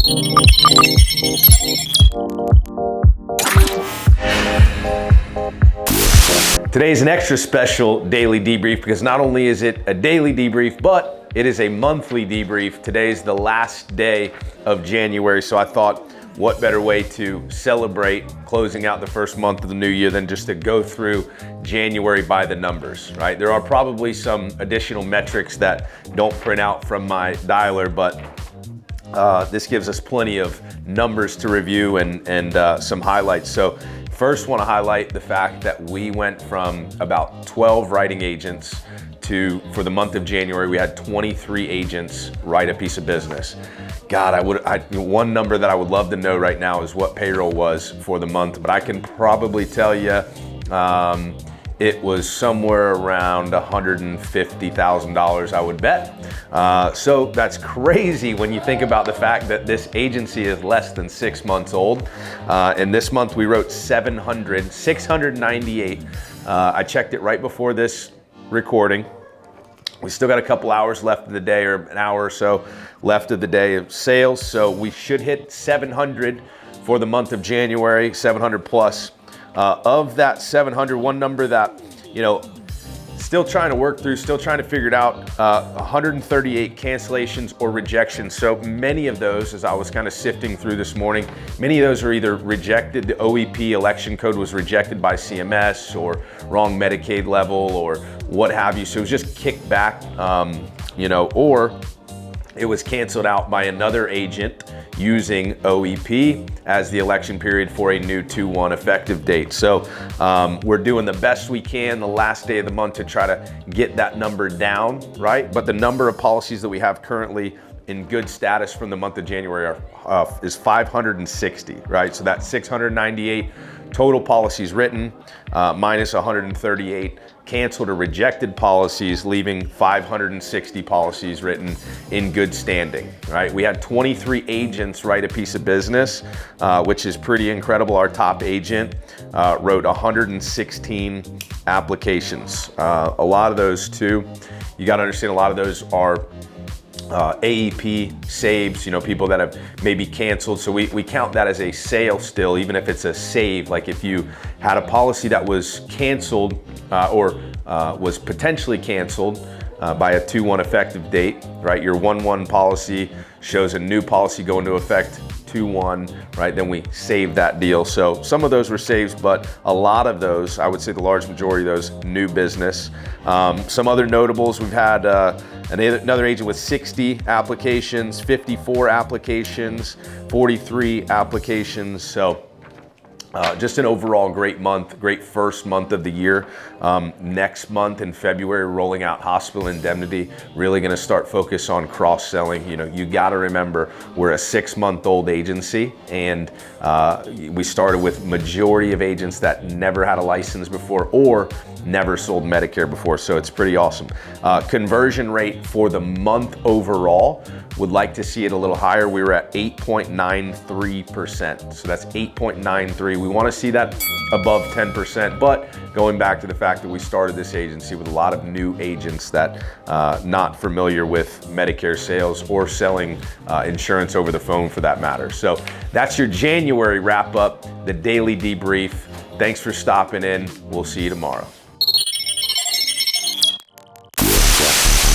Today is an extra special daily debrief because not only is it a daily debrief, but it is a monthly debrief. Today is the last day of January, so I thought, what better way to celebrate closing out the first month of the new year than just to go through January by the numbers, right? There are probably some additional metrics that don't print out from my dialer, but this gives us plenty of numbers to review and some highlights. So first, want to highlight the fact that we went from about 12 writing agents to, for the month of January, we had 23 agents write a piece of business. God, one number that I would love to know right now is what payroll was for the month, but I can probably tell you it was somewhere around $150,000, I would bet. So that's crazy when you think about the fact that this agency is less than 6 months old. And this month we wrote 698. I checked it right before this recording. We still got a couple hours left of the day, or an hour or so left of the day of sales. So we should hit 700 for the month of January, 700 plus. Of that 700, one number that, still trying to work through, still trying to figure it out, 138 cancellations or rejections. So many of those, as I was kind of sifting through this morning, many of those are either rejected, the OEP election code was rejected by CMS, or wrong Medicaid level, or what have you. So it was just kicked back, or it was canceled out by another agent using OEP as the election period for a new 2/1 effective date. So we're doing the best we can the last day of the month to try to get that number down, right? But the number of policies that we have currently in good status from the month of January is 560, right? So that's 698 total policies written, minus 138 canceled or rejected policies, leaving 560 policies written in good standing, right? We had 23 agents write a piece of business, which is pretty incredible. Our top agent wrote 116 applications. A lot of those too, you got to understand, a lot of those are AEP saves, people that have maybe canceled. So we count that as a sale still, even if it's a save. Like if you had a policy that was canceled or was potentially canceled by a 2/1 effective date, right? Your 1/1 policy shows a new policy go into effect 2/1, right? Then we save that deal. So some of those were saves, but a lot of those, I would say the large majority of those, new business. Some other notables, we've had another agent with 60 applications, 54 applications, 43 applications. So just an overall great month, great first month of the year. Next month in February, rolling out hospital indemnity, really gonna start focus on cross-selling. You gotta remember, we're a 6-month-old agency, and we started with majority of agents that never had a license before or never sold Medicare before, so it's pretty awesome. Conversion rate for the month overall, would like to see it a little higher. We were at 8.93%, so that's 8.93. We want to see that above 10%, but going back to the fact that we started this agency with a lot of new agents that not familiar with Medicare sales or selling insurance over the phone for that matter. So that's your January wrap up, the daily debrief. Thanks for stopping in. We'll see you tomorrow.